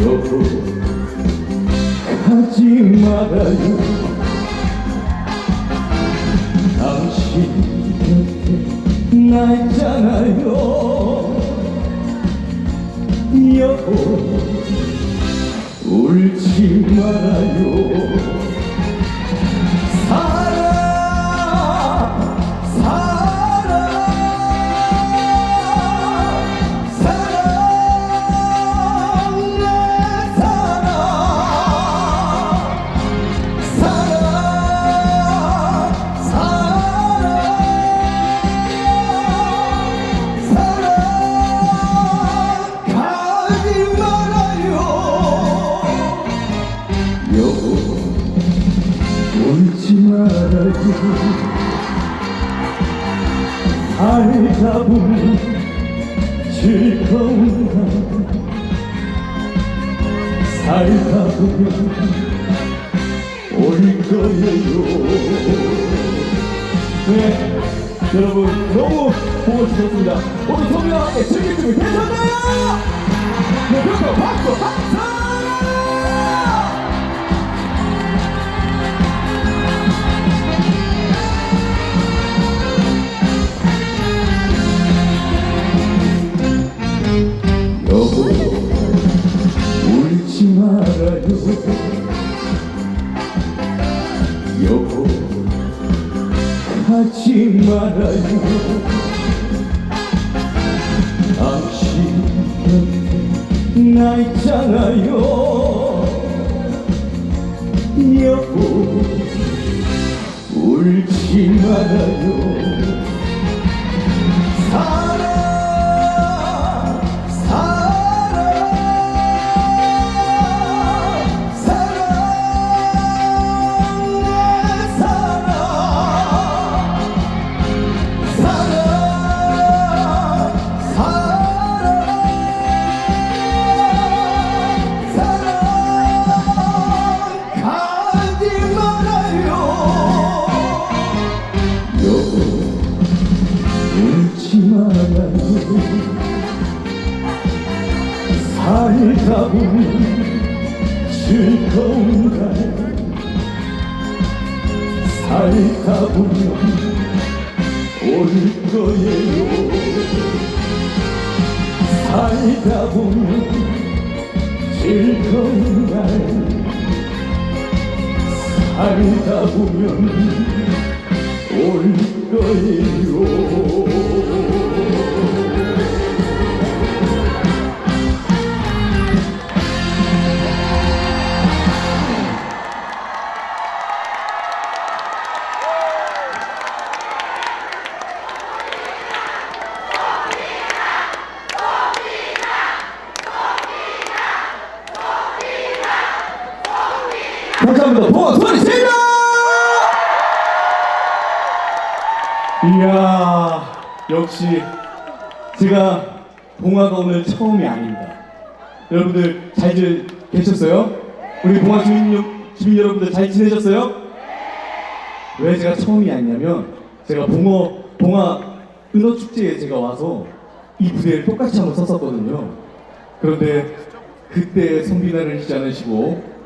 여보 가지 말아요. 당신 곁에 나 있잖아요. 여보 울지 말아요. 울지 말아요. 살다 보면 즐거운가. 살다 보면 올 거예요. 네, 여러분 너무 보고 싶었습니다. 오늘 소미와 함께 즐길 준비 되셨나요? 네, 그렇죠. 박수! 여보 울지 말아요. 여보 가지 말아요. 당신 곁에 나 있잖아요. 여보 울지 말아요. 울지 말아요. 살다 보면 즐거운가. 살다 보면 올 거예요. 살다 보면 즐거운가. 살다 보면 올 거예요. 감사합니다. 봉화 소리 질러! 이야, 역시 제가 봉화가 오늘 처음이 아닙니다. 여러분들 잘 계셨어요? 우리 봉화 주민 여러분들 잘 지내셨어요? 왜 제가 처음이 아니냐면 제가 봉화 은어축제에 제가 와서 이 무대를 똑같이 한번 섰었거든요. 그런데 그때 선비나를 잊지 않으시고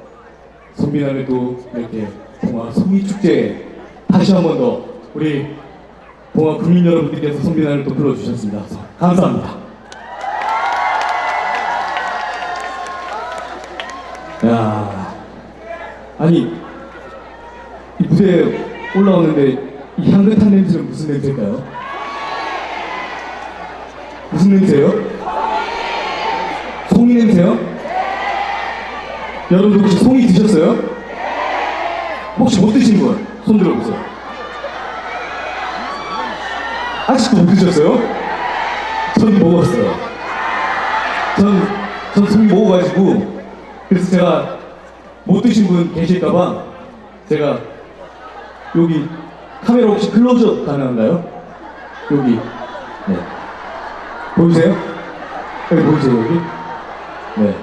선비나를 또 이렇게 봉화 소미축제에 다시 한 번 더 우리 봉화 국민 여러분들께서 선비나를 또 불러주셨습니다. 감사합니다. 야, 아니 이 무대에 올라오는데 이 향긋한 냄새는 무슨 냄새일까요? 무슨 냄새요? 송이 냄새요? 여러분들 혹시 송이 드셨어요? 혹시 못 드신 분? 손 들어보세요. 아직도 못 드셨어요? 전 먹었어요. 전 송이 먹어가지고 그래서 제가 못 드신 분 계실까봐 제가 여기 카메라 혹시 클로즈업 가능한가요? 여기 네 보이세요? 여기 보이세요 여기? 네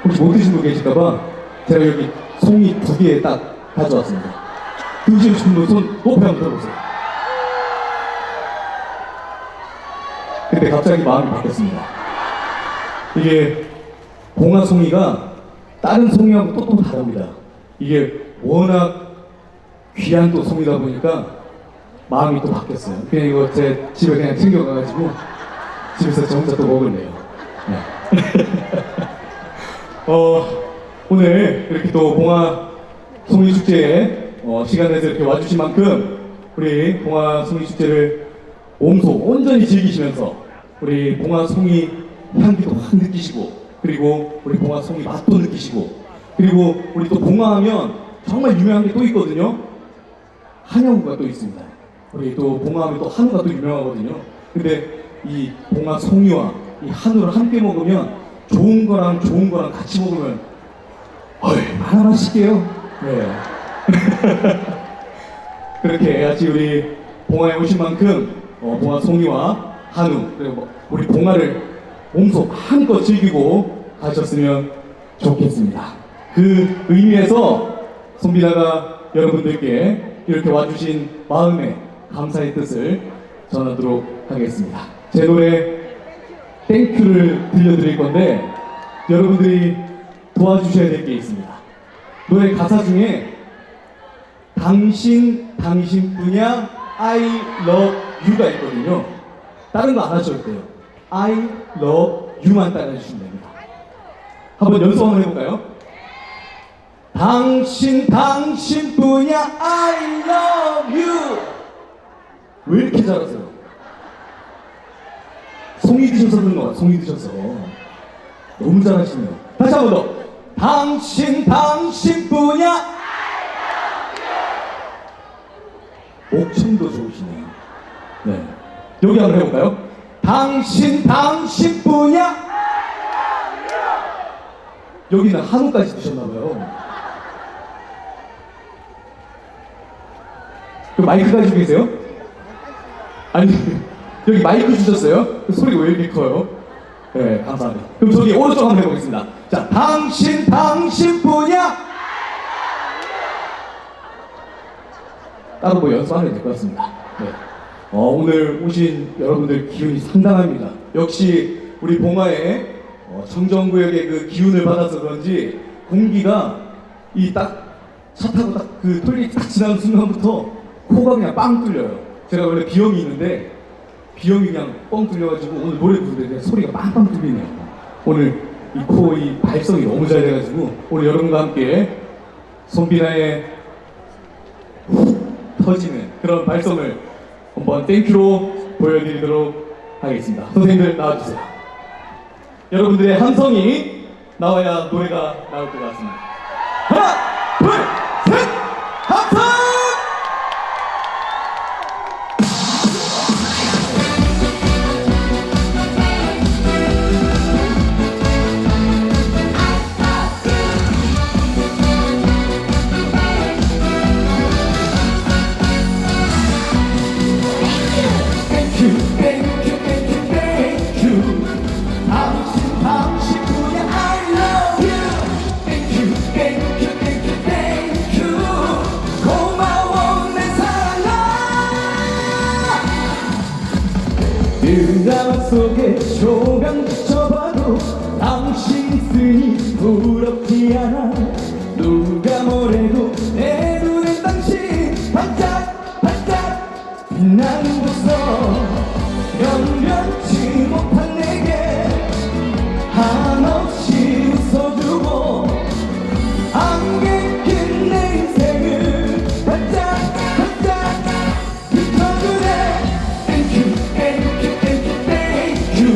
혹시 못 드신 분 계실까봐 제가 여기 송이 2개 딱 가져왔습니다. 드시고 싶은 분 손 높이 한번 들어보세요. 근데 갑자기 마음이 바뀌었습니다. 이게 봉화송이가 다른 송이하고 또 다릅니다. 이게 워낙 귀한 또 송이다 보니까 마음이 또 바뀌었어요. 그냥 이거 제 집에 그냥 챙겨가가지고 집에서 저 혼자 또 먹을래요. 네. 오늘 이렇게 또 봉화송이 축제에 시간 내서 이렇게 와주신 만큼 우리 봉화송이 축제를 몸소 온전히 즐기시면서 우리 봉화송이 향기도 확 느끼시고, 그리고 우리 봉화송이 맛도 느끼시고, 그리고 우리 또 봉화하면 정말 유명한 게 또 있거든요. 한영구가 또 있습니다. 우리 또 봉화하면 또 한우가 또 유명하거든요. 근데 이 봉화송이와 이 한우를 함께 먹으면 좋은 거랑 같이 먹으면 얼마나 맛있게요. 네. 그렇게 같이 우리 봉화에 오신 만큼 봉화송이와 한우, 그리고 우리 봉화를 몸소 한껏 즐기고 가셨으면 좋겠습니다. 그 의미에서 손비나가 여러분들께 이렇게 와주신 마음의 감사의 뜻을 전하도록 하겠습니다. 제 노래 땡큐를 들려드릴 건데 여러분들이 도와주셔야 될 게 있습니다. 노래 가사 중에 당신뿐이야 I love you가 있거든요. 다른 거 안 하셔도 돼요. I love you만 따라주시면 됩니다. 한번 연습 한번 해볼까요? 당신뿐이야 I love you. 왜 이렇게 잘하세요? 송이 드셔서 그런 거야. 송이 드셔서 너무 잘하시네요. 다시 한 번 더. 당신뿐이야. 목청도 좋으시네요. 네, 여기 한번 해볼까요? 당신뿐이야. 여기는 한우까지 드셨나봐요. 그 마이크 가지고 계세요? 아니, 여기 마이크 주셨어요? 그 소리가 왜 이렇게 커요? 네, 감사합니다. 그럼 저기 오른쪽 한번 해보겠습니다. 자, 당신뿐이야. 따로 뭐 연습 안 해도 될 것 같습니다. 네. 오늘 오신 여러분들 기운이 상당합니다. 역시 우리 봉화의 청정구역의 그 기운을 받아서 그런지 공기가 이 딱 차 타고 딱 그 톨게이트 딱 지나는 순간부터 코가 그냥 빵 뚫려요. 제가 원래 비염이 있는데 비염이 그냥 뻥 뚫려가지고 오늘 노래 부르는데 소리가 빵빵 뚫리네요. 오늘 이 코 이 발성이 너무 잘 돼가지고 오늘 여러분과 함께 손비나의 훅 터지는 그런 발성을 한번 땡큐로 보여드리도록 하겠습니다. 선생님들 나와주세요. 여러분들의 함성이 나와야 노래가 나올 것 같습니다. 하나, 둘, 셋! 함성! 드라마 속에 조명 비춰봐도 당신 있으니 부럽지 않아. 누가 뭐래도 내 눈엔 당신 반짝반짝 빛나는고서 변변치 못한 내게 한없이 웃어주고 안개 낀 내 인생을 반짝반짝 비춰주네. Thank you, thank you, thank you, thank you.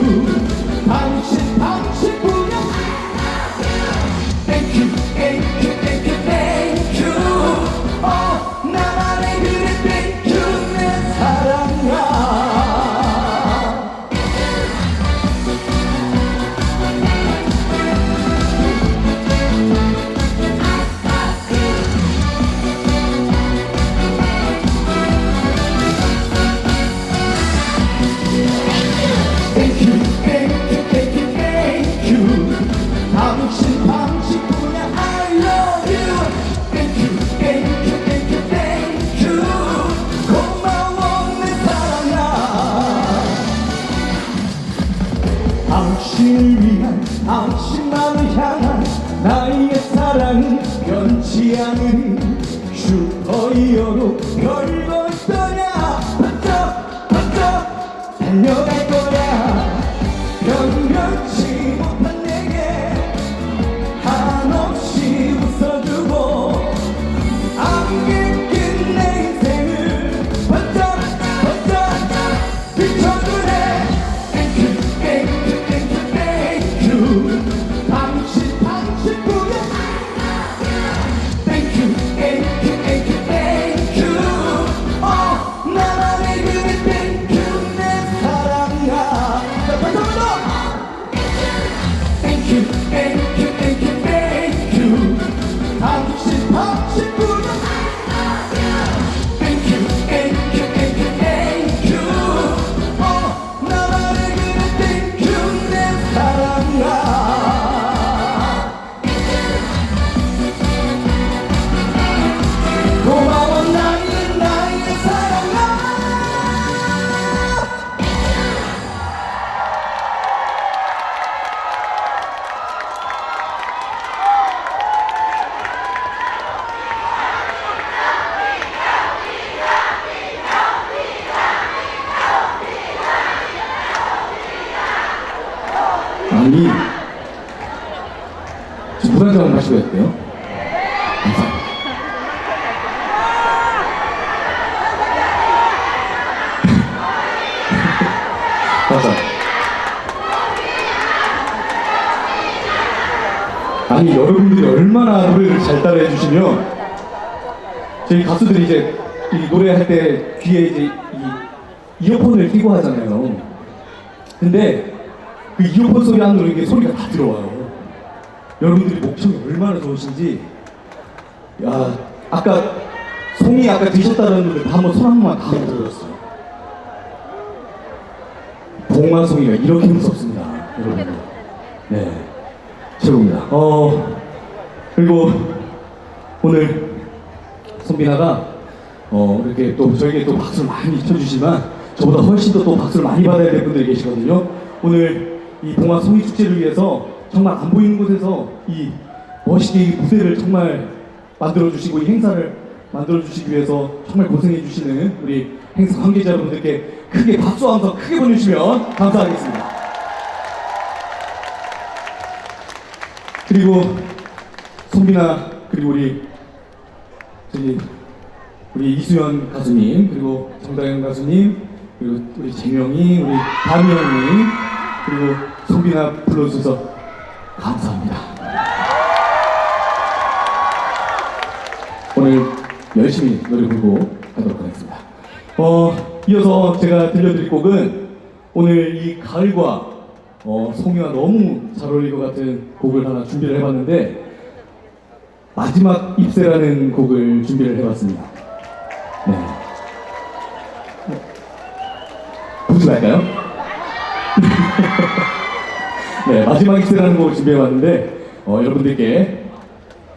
당신만을 향한 나의 사랑은 변치 않은 슈퍼히어로 별거 있더냐 반짝 반짝 달려갈 거야 변변치 못한 내게 한없이 웃어주고 안개 낀 내 인생을 반짝 반짝 비춰주네 땡큐 땡큐 땡큐 땡큐 당신뿐이야 땡큐 땡큐 땡큐 땡큐 나만의 그대 땡큐 내 사랑아 자 반짝반짝 땡큐 땡큐 땡큐 땡큐 당신뿐이야 땡큐 땡큐 땡큐 땡큐 나만의 그대 땡큐 내 사랑아 고마워 나의 사랑아 아니 지금 물 한 잔 마시고 해야 돼요? 감사합니다. 맞아. 아니 여러분들이 얼마나 노래를 잘 따라해 주시면 저희 가수들이 이제 이 노래할 때 귀에 이제 이 이어폰을 끼고 하잖아요. 근데 그 이어폰 소리 안으로 이게 소리가 다 들어와요. 여러분들이 목청이 얼마나 좋으신지. 야 아까 송이 아까 드셨다는 분들 다 한번 손 한 번만 다 한번 들어줬어요. 봉화송이가 이렇게 무섭습니다, 여러분. 네, 최고입니다. 그리고 오늘 손비나가 이렇게 또 저에게 또 박수를 많이 쳐주시지만 저보다 훨씬 더 또 박수를 많이 받아야 될 분들이 계시거든요. 오늘 이 봉화송이 축제를 위해서 정말 안 보이는 곳에서 이 멋있게 이 무대를 정말 만들어주시고 이 행사를 만들어주시기 위해서 정말 고생해주시는 우리 행사 관계자 여러분들께 크게 박수 한번 크게 보내주시면 감사하겠습니다. 그리고 손비나 그리고 우리 이수연 가수님 그리고 정다현 가수님 그리고 우리 재명이 우리 다미 형님 그리고 손비나 불러주셔서 감사합니다. 오늘 열심히 노래 부르고 가도록 하겠습니다. 이어서 제가 들려드릴 곡은 오늘 이 가을과 송이와 너무 잘 어울릴 것 같은 곡을 하나 준비를 해봤는데 마지막 입새라는 곡을 준비를 해봤습니다. 네. 보지 말까요? 네, 마지막 입새라는 곡을 준비해봤는데 여러분들께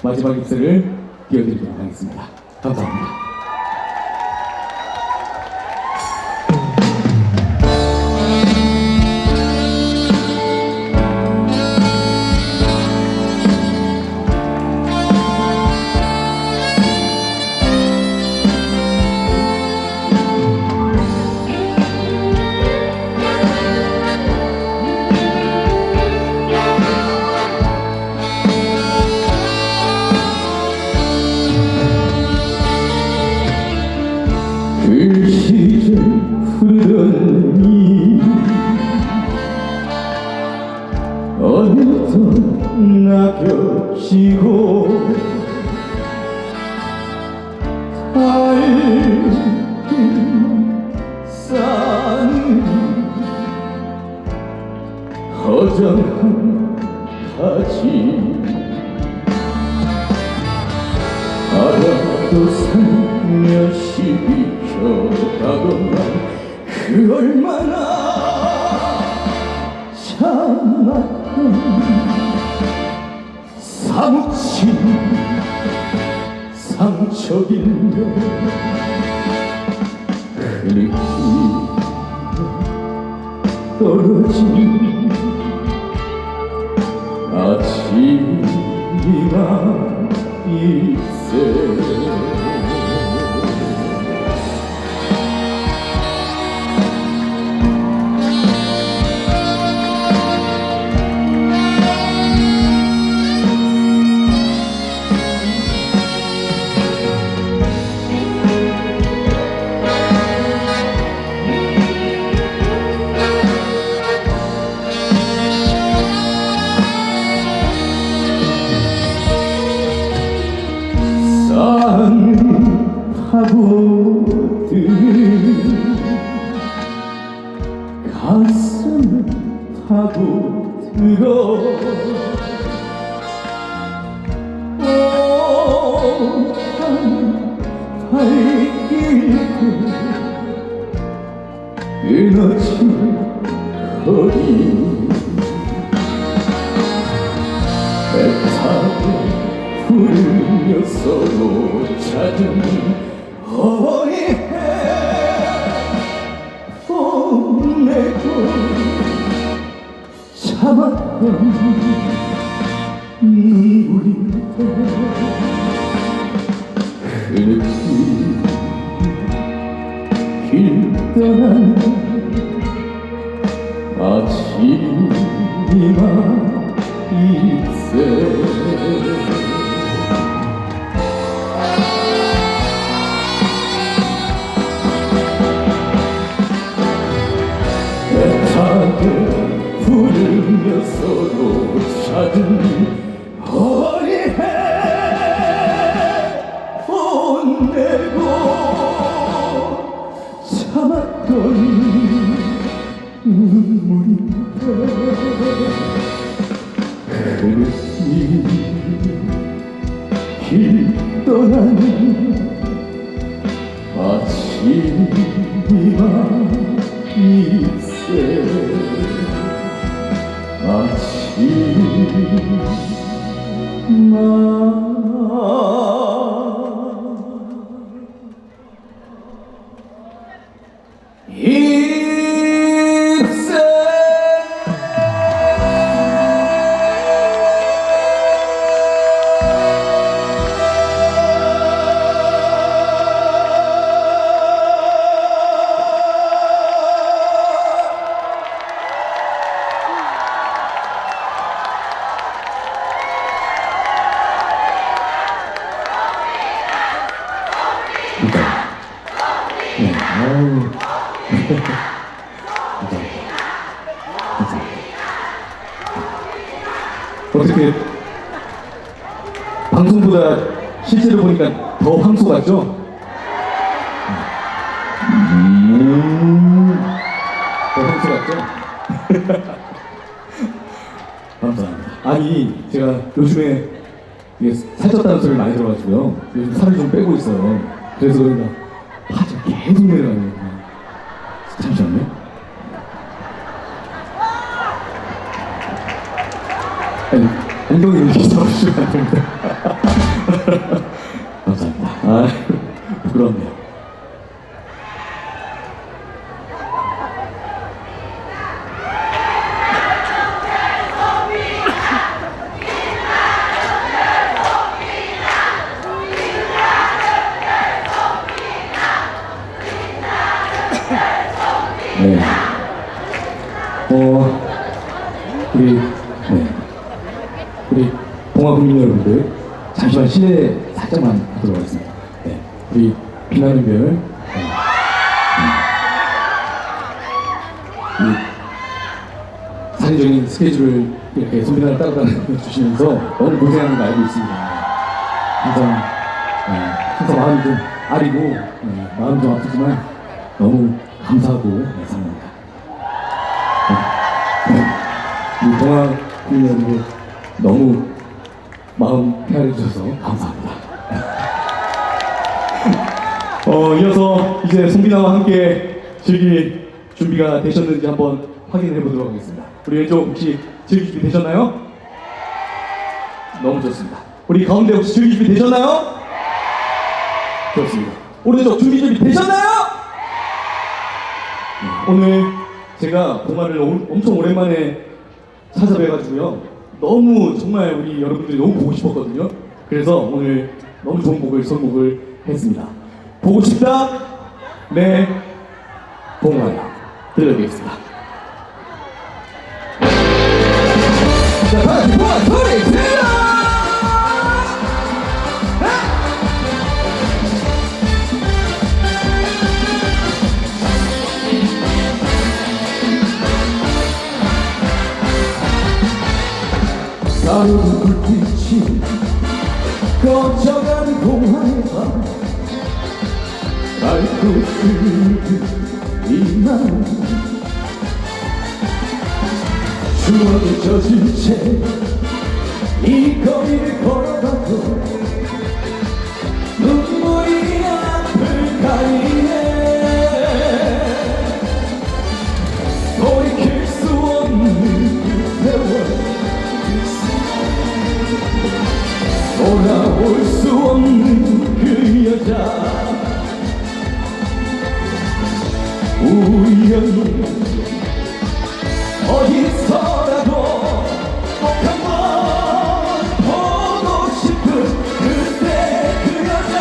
마지막 입새를 띄워드리도록 하겠습니다. 감사합니다. 그 시절 흐르던 이 어느덧 낙엽지고 달빛 쌓는 허전한 가지 바람도 살며시 비켜가던가 그 얼마나 참았던 사무친 상처길며 흐릿히 떨어진 아침이나 일세 파고드는 가슴을 파고들어 발길고 끊어진 거리 애타게 부르며 서로 찾은 어리해 뽐내고 참았던 눈물인데 흐느끼 길 떠나는 아침이나 일세 애타게 부르며 서로 찾은 어리해 혼내고 참았던 눈물인데 흐느끼 길 떠나는 아침이나 일세 네, 아유. 어떻게 방송보다 실제로 보니까 더 황소 같죠? 더 황소 같죠? 감사합니다. 아니 제가 요즘에 이게 살쪘다는 소리를 많이 들어가지고요. 요즘 살을 좀 빼고 있어요. 그래서 그런가 파지가 계속 내려가네요. 잠시만요. 아니, 엉덩이 이렇게 잡으시면 안 됩니다. 감사합니다. 아, 부끄럽네요. 네. 우리 동아국민 여러분들 잠시만 실내 살짝만 하도록 하겠습니다. 네. 우리 빛나는 별 이 사회적인 스케줄을 이렇게 선비나를 따라다녀 주시면서 너무 고생하는 거 알고 있습니다. 항상 마음이 좀 아리고 마음이 좀 아프지만 너무 감사하고 사랑합니다. 우리 동아국민 여러분들 너무 마음 헤아려 주셔서 감사합니다. 이어서 이제 송비나와 함께 즐길 준비가 되셨는지 한번 확인해 보도록 하겠습니다. 우리 왼쪽 혹시 즐길 준비 되셨나요? 너무 좋습니다. 우리 가운데 혹시 즐길 준비 되셨나요? 좋습니다. 오른쪽 준비 되셨나요? 오늘 제가 동아를 엄청 오랜만에 찾아뵈가지고요. 너무 정말 우리 여러분들이 너무 보고 싶었거든요. 그래서 오늘 너무 좋은 곡을 선곡을 했습니다. 보고 싶다? 네, 봉화야 들려드리겠습니다. 자, 다시 봉화 소리 질러! 가로등 불빛이 꺼져가는 봉화의 밤 밝고 슬픈 이 마음 추억에 젖은 채 이 거리를 걸어가도 눈물이 앞을 가리네 돌이킬 수 없는 그 세월 돌아올 수 없는 그 여자 우연히 어디서라도 꼭 한번 보고 싶은 그때 그 여자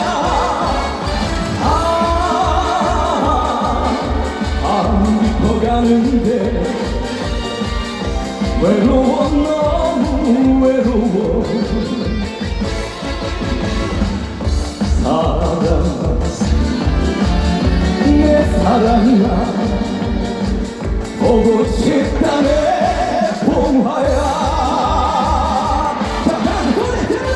마음 깊어가는데 외로워 너무 외로워 사랑아 내 사랑아 보고 싶다네 봉화야 자 다시 소리 질러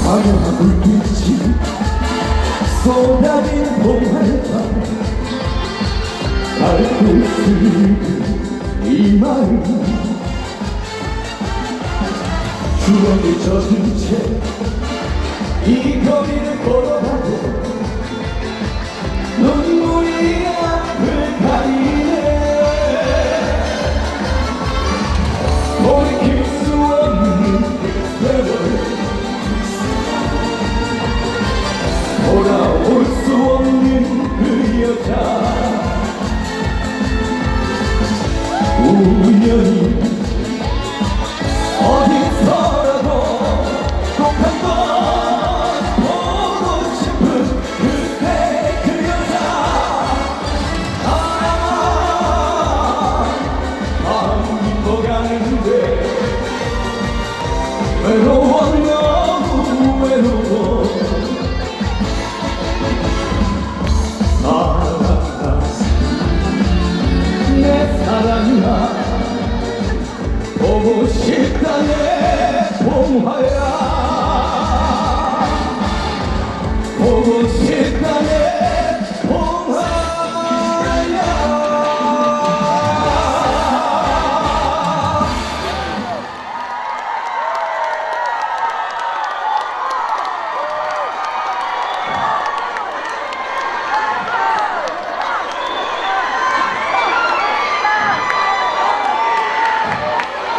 화려한 불빛이 쏟아진 봉화의 밤 밝고 슬픈 이 마음 추억에 젖은 채 이 거리를 걸어가도 눈물이 앞을 가리네 돌이킬 수 없는 그 세월 돌아올 수 없는 그 여자 우연히 어디서라도 꼭 한번 보고 싶은 그때 그 여자 마음 깊어가는데 외로워 너무 외로워 내 사랑아 보고 싶다네 봉화야 보고 싶다네 봉화야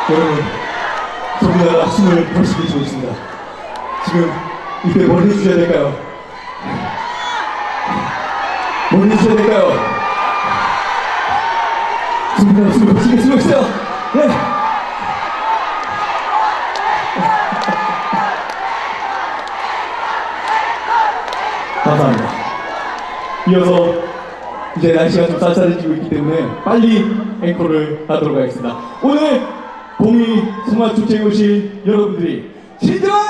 여러분, 저보다 숨을 벌써 내쉬고 있습니다. 지금 이때 뭘 해주셔야 될까요? 뭘 해주셔야 될까요? 저보다 숨을 벌써 내쉬고 있어요. 네. 감사합니다. 이어서 이제 날씨가 좀 쌀쌀해지고 있기 때문에 빨리 앵콜을 하도록 하겠습니다. 오늘 봉이 송화축제에 오신 여러분들이 진정한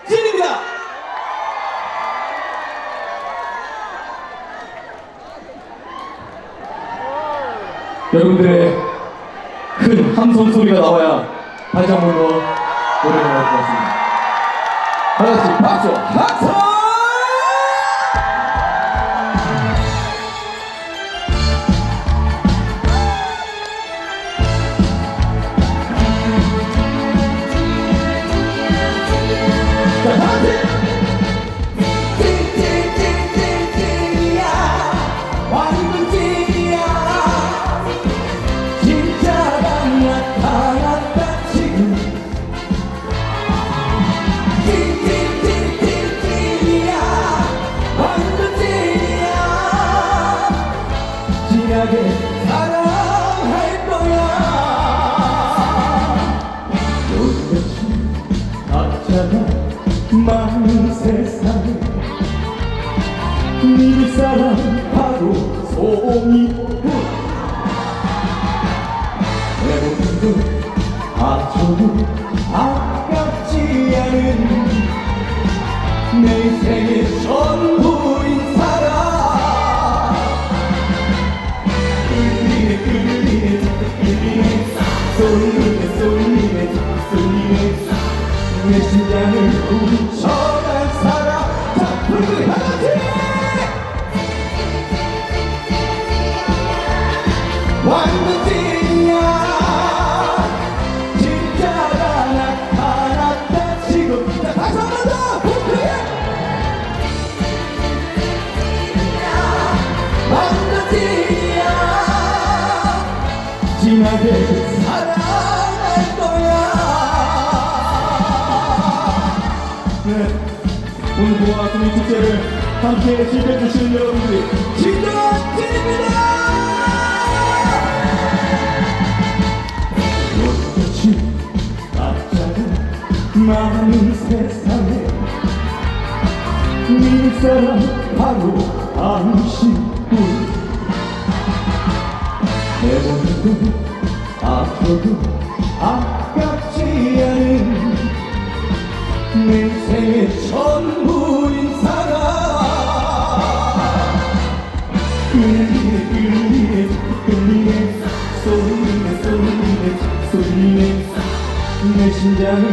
찐입니다. 여러분들의 큰 함성 소리가 나와야 다시 한 번 더 노래가 나올 것 같습니다. 다 같이 박수 함성! 진짜가 나타났다 지금 진하게 사랑할 거야. 요즘 각자가 많은 세상에 믿을 사람 바로 소미뿐. 내 몸도 아주 아깝지 않은 내 인생의 전부인 사람. 끌리네 끌리네 자꾸 끌리네 쏠리네 쏠리네 자꾸 쏠리네 내 심장을 훔쳐간 사람. 자 불을 하나씩 완전 찐이야. 진짜가 나타났다 지금. 자 다시 한 번 더 불크게 완전 찐이야. 진하게 사랑할 거야. 네, 오늘 보아투미 축제를 함께 즐겨주시는 여러분들이 진정한 찐입니다. 요즘 각자가 많은 세상에 믿을 사람 바로 당신뿐. 내 몸도 아껴도 아깝지 않은 내 인생의 전부인 사람. 끌리네 끌리네 끌리네 쏠리네 쏠리네 쏠리네 내 심장을